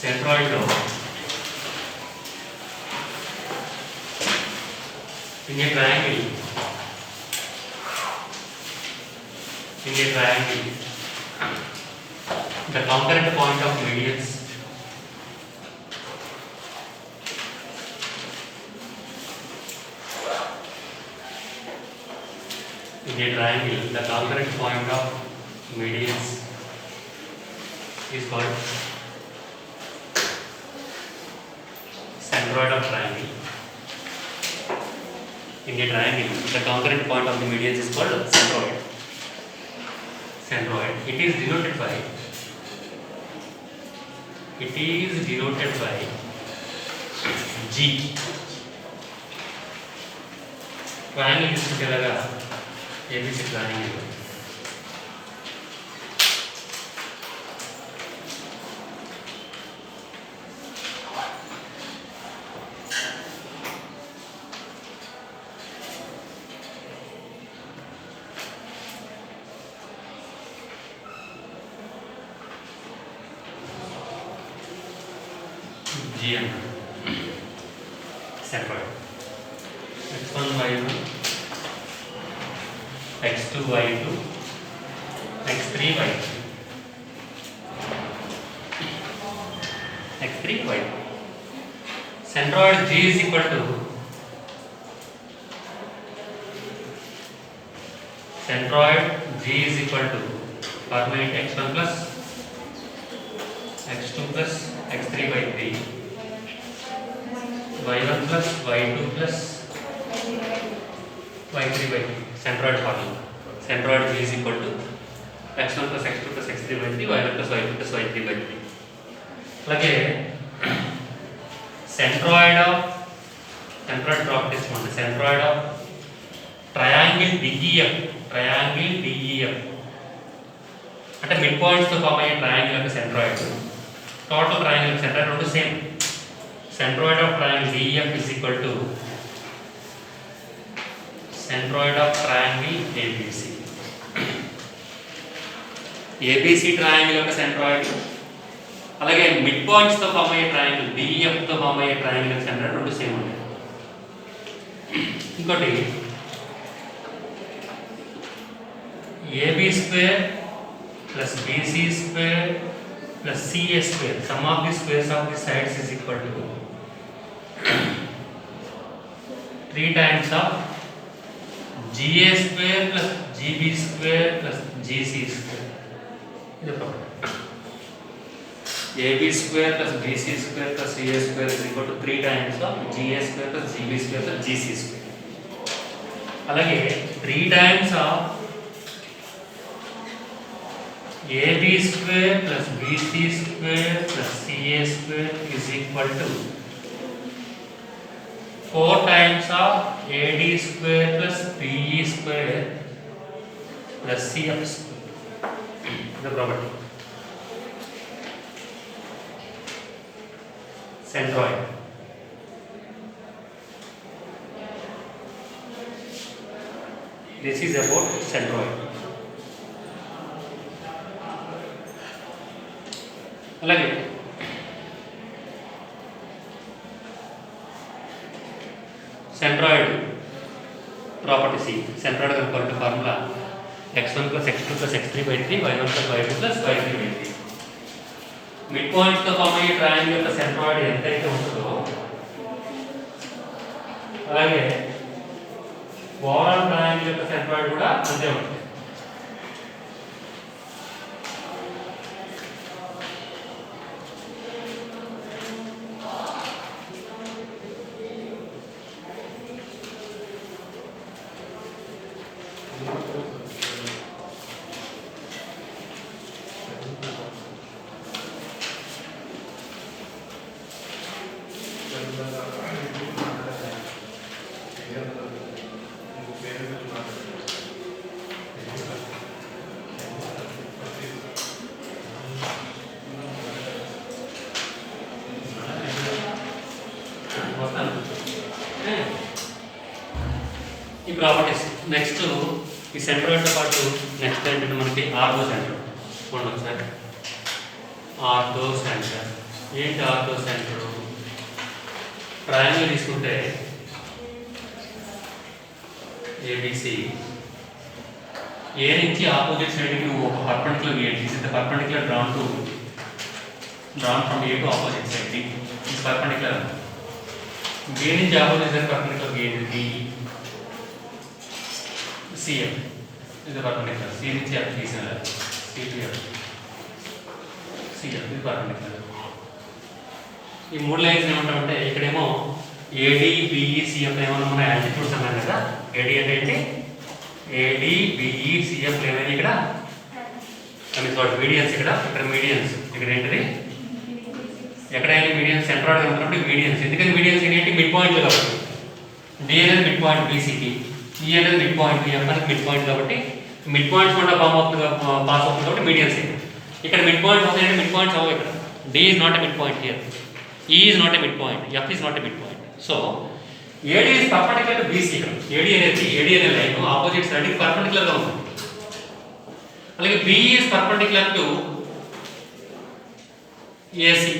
సెంట్రాయిడ్లో in a triangle the concurrent point of medians is called centroid of triangle. In a triangle, the concurrent point of the medians is called centroid. It is denoted by G. Triangle is together ABC triangle. GM centroid. X1 y1, x2 y2, x3 y3, x3 y2. Centroid G is equal to permanent x1 plus x2 plus x3 by 3, y1 plus y2 plus y3 by 3. Centroid formula. Centroid G is equal to x1 plus x2 plus x3 by 3, y1 plus y2 plus y3 by 3. అలాగే centroid properties ఉంది. Centroid of triangle DEF అంటే mid points తో form అయ్యే triangle యొక్క centroid, total triangle centroid రెండు same. Centroid of triangle DEF is equal to centroid of triangle ABC. ABC triangle యొక్క centroid అలాగే mid points తో form అయ్యే ట్రయాంగిల్ DEF తో ఫామ్ అయ్యే ట్రయాంగిల్ యొక్క సెంట్రాయిడ్ రెండు సేమ్ ఉంటాయి. ఇంకోటి AB square plus BC square plus CA square, sum of the squares of the sides is equal to 3 times of GA square plus GB square plus GC square. This is AB square plus BC square plus CA square is equal to 3 times of GA square plus GB square plus GC square. అలాగే 3 times of AB square plus BC square plus CA square is equal to 4 times of AD square plus PE square plus CF square. The property. Centroid. This is about centroid. అలాగే centroid properties. Centroid కనుక formula x1 plus x2 plus x3 by 3, y1 plus y2 plus y3 by 3. Mid points తో form అయ్యే triangle యొక్క centroid ఎంతైతే ఉంటుందో అలాగే overall triangle యొక్క centroid కూడా అంతే ఉంటుంది. ఈ ప్రాపర్టీస్. నెక్స్ట్ ఈ సెంట్రాయిడ్తో పాటు నెక్స్ట్ ఏంటంటే మనకి ఆర్థో సెంటర్ చూడండి ఒకసారి. ఆర్థో సెంటర్ ఏంటి ఆర్థో సెంటర్ ట్రయాంగిల్ తీసుకుంటే ఏబిసి ఏ నుంచి ఆపోజిట్ సైడ్కి ఒక పర్పెండిక్యులర్ గీయండి. This is the perpendicular drawn from A to opposite side. This perpendicular B నుంచి ఆపోజిట్ సైడ్ పర్పెండిక్యులర్ గీయండి. బి సిఎఫ్ ఇది పర్పెండిక్యులర్. సి నుంచి ఎఫ్ తీసిన సి టు ఎఫ్ సిఎఫ్ ఇది పర్పెండిక్యులర్. ఈ మూడు లైన్స్ ఏమంటామంటే ఇక్కడేమో ఏడి బిఈ సిఎఫ్ ఏమన్నా మన యాంటిట్యూడ్స్ అన్నాం కదా. ఏడి అంటే ఏంటి? ఏడి బిఈ సిఎఫ్ ఏమైనా ఇక్కడ అని చోట మీడియన్స్ ఇక్కడ మీడియన్స్ ఇక్కడ ఏంటిది ఎక్కడైనా మీడియన్స్ సెంట్రాయిడ్ ఉన్నప్పుడు మీడియన్స్. ఎందుకంటే మీడియన్స్ ఏంటి? మిడ్ పాయింట్ కాబట్టి డి అనేది మిడ్ పాయింట్ బీసీకి, ఈ అనేది మిడ్ పాయింట్, ఎఫ్ అనేది మిడ్ పాయింట్ కాబట్టి మిడ్ పాయింట్స్ కూడా పాస్ అవుతుంది కాబట్టి మీడియన్స్. ఇక్కడ మిడ్ పాయింట్స్ అవుతాయంటే మిడ్ పాయింట్స్ అవ్వవు. ఇక్కడ D is not a mid point here, E is not a mid point, F is not a mid point. So AD is perpendicular to BC. ఇక్కడ AD అనే line opposite సైడ్కి పర్పెండిక్యులర్గా ఉంటుంది. అలాగే BE is perpendicular to AC.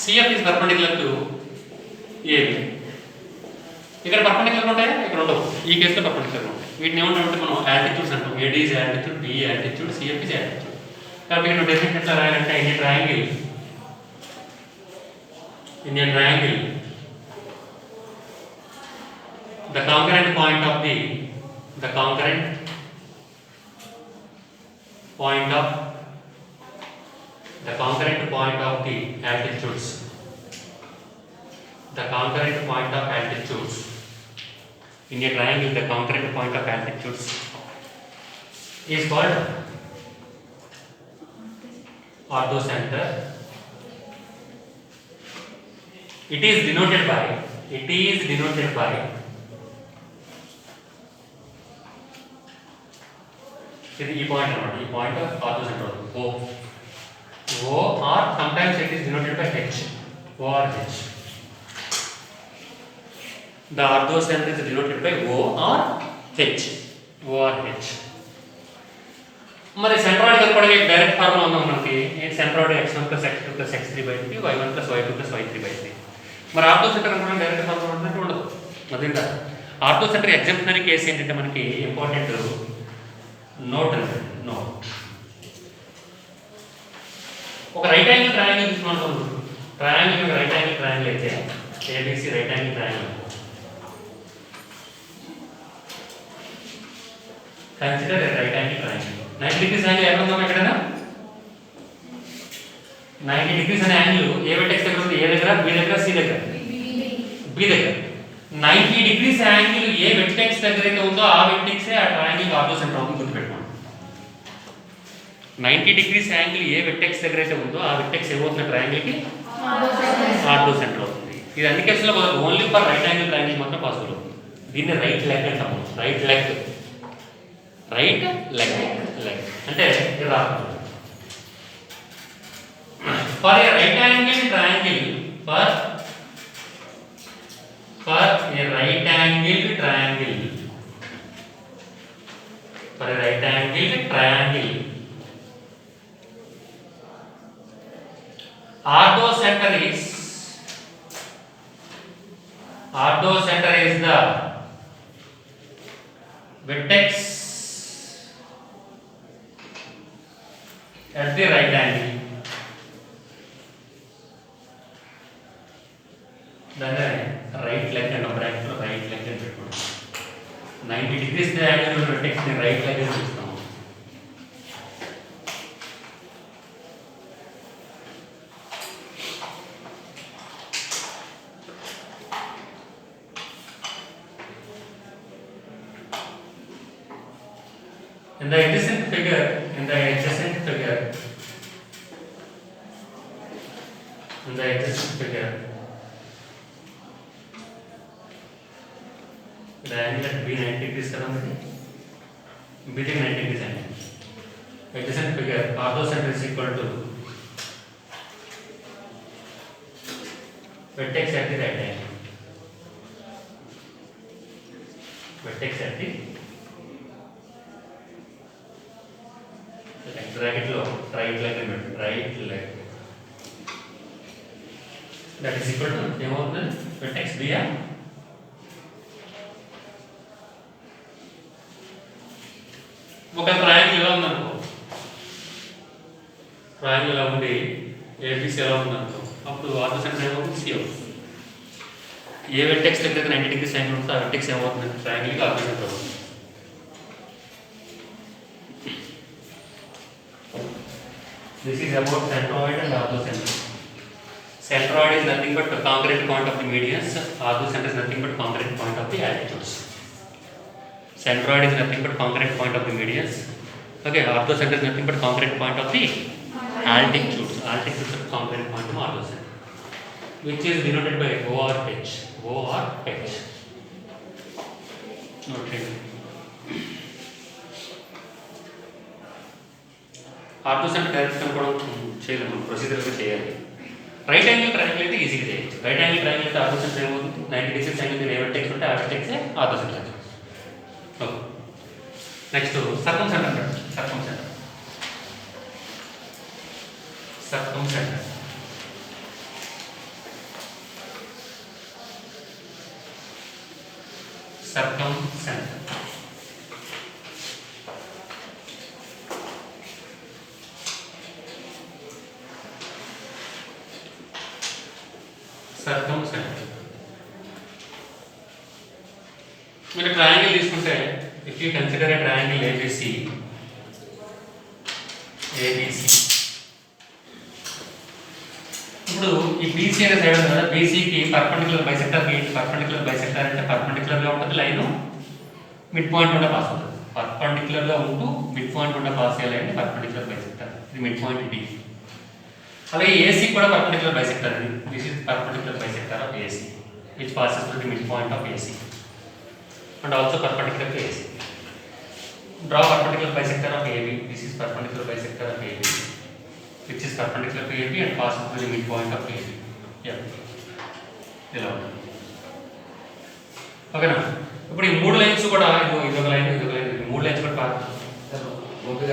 CF is perpendicular to AB. ఇక్కడ perpendicular ఉంటాయా? ఇక్కడ ఉండవు. ఈ కేసులో పర్పెండిక్యులర్ ఉంటాయి. వీటిని ఏమంటామంటే మనం యాంటిట్యూడ్స్ అంటాం. AD is altitude, BE altitude, CF is altitude. కాబట్టి ఇక్కడ డెఫినెట్ ఎట్లా రాయాలంటే Indian triangle the concurrent point of the altitudes, the concurrent point of altitudes in a triangle, the concurrent point of altitudes is called orthocenter. It is denoted by ఇది ఈ point అన్నమాట. ఈ point ఆర్థోసెంటర్ O or sometimes it is denoted by H, O or H. The orthocenter is denoted by O or H, O or H. మరి centroid కనుక direct formula ఉందాం మనకి. ఏంటి centroid x1 + x2 + x3/3 y1 + y2 + y3/3. మరి ఆర్థోసెంటర్ కనుక direct formula ఉన్నట్టు ఉండదు. అదేంటా ఆర్థోసెంటర్ exemplary case ఏంటంటే మనకి ఇంపార్టెంట్ నోట్ అంటే నోట్. ఒక రైట్ యాంగిల్ ట్రయాంగిల్ తీసుకున్నాం. ట్రయాంగిల్ రైట్ యాంగిల్ ట్రయాంగిల్ అయితే ABC right angle triangle. Consider right angle triangle. 90 degrees angle ఎక్కడ ఉందో ఎక్కడైనా 90 degrees అనే యాంగిల్ ఏ వెర్టెక్స్ దగ్గర ఉంది? ఏ దగ్గర? బి దగ్గర, సి దగ్గర, బి దగ్గర. 90 degrees యాంగిల్ ఏ వెర్టెక్స్ దగ్గర అయితే ఉందో ఆ వెర్టెక్స్ ఆ ట్రయాంగిల్ ఆర్థోసెంటర్ అవుతుంది. గుర్తుపెట్టుకోండి. 90 degrees యాంగిల్ ఏ వెర్టెక్స్ దగ్గర అయితే ఉందో ఆ వెర్టెక్స్ ఏమవుతుంది? ట్రయాంగిల్కి ఆర్థోసెంటర్ అవుతుంది. ఇది అన్ని కేసులో only for right angle triangle మాత్రం పాసిబుల్ అవుతుంది. దీన్ని రైట్ లెగ్ అంటాము. రైట్ లెగ్ అంటే ఇది రాదు. For a right angle triangle for a right angled triangle orthocenter is the vertex at the right angle. దాన్ని రైట్ లెగ్ అండ్ బ్రాకెట్లో right leg అని పెట్టుకోండి. 90 degrees యాంగిల్ ఉన్న వెర్టెక్స్ ని రైట్ లెగ్ అని పిలుస్తాము. In the adjacent figure, the angle at B 90 degrees కదా మరి. B 90 degrees angle. Adjacent figure orthocenter is equal to vertex at the right angle. Vertex at the right angle. బ్రాకెట్లో right leg right leg that is equal to ఏమవుతుంది vertex బియా ఒక triangle ఎలా ఉందనుకో triangle ఎలా ఉంది ABC ఎలా ఉందనుకో అప్పుడు ఆర్థో సెంటర్ ఏమవుతుంది సి అవుతుంది ఏ వెర్టెక్స్ దగ్గర 90 డిగ్రీస్ యాంగిల్ ఉంటుందో ఆ వెర్టెక్స్ ఏమవుతుంది ట్రయాంగిల్కి ఆర్థో సెంటర్ అవుతుంది This is about centroid and orthocenter. Centroid is nothing but the congruent point of the medians. Orthocenter is nothing but congruent point of the altitudes. Centroid is nothing but congruent point of the medians. Okay, orthocenter is nothing but congruent point of the altitudes. Altitudes are congruent point of orthocenter, which is denoted by O or H. O or H. Okay. Orthocenter direct కనుక్కోవడం చేయలేము ప్రొసీజర్గా చేయాలి right angle triangle అయితే ఈజీగా చేయొచ్చు right angle triangle అయితే ఆర్థోసెంటర్ ఏమవుతుంది 90 degrees angle A vertex ఉంటే ఆ వెర్టెక్సే ఆర్థోసెంటర్ ఓకే నెక్స్ట్ సర్కంసెంటర్ సర్కంసెంటర్ సర్కంసెంటర్ సర్కంసెంటర్ సర్కంసెంటర్ మీరు ట్రయాంగిల్ తీసుకుంటే if you consider a triangle ABC ఇప్పుడు ఈ బీసీ అనే సైడ్ ఉంది కదా బీసీకి పర్పెండిక్యులర్ బైసెక్టర్ ఏంటి పర్పెండిక్యులర్ బైసెక్టర్ అంటే పర్పెండిక్యులర్గా ఉంటుంది లైన్ మిడ్ పాయింట్ ఉండే పాస్ అవుతుంది పర్పెండిక్యులర్గా ఉంటూ మిడ్ పాయింట్ ఉండే పాస్ అయ్యే లైన్ పర్పెండిక్యులర్ బైసెక్టర్ ఇది మిడ్ పాయింట్ డి అలాగే ఏసీ కూడా పర్పెండిక్యులర్ బైసెక్టర్ అది this is perpendicular bisector of AC which passes through the midpoint of AC and also perpendicular to AC draw perpendicular bisector of AB this is perpendicular bisector of AB which is perpendicular to AB and passes through the midpoint of AB ఇలా ఉంటుంది ఓకేనా ఇప్పుడు ఈ మూడు lines కూడా ఇదొక line ఇదొక line మూడు లైన్స్ కూడా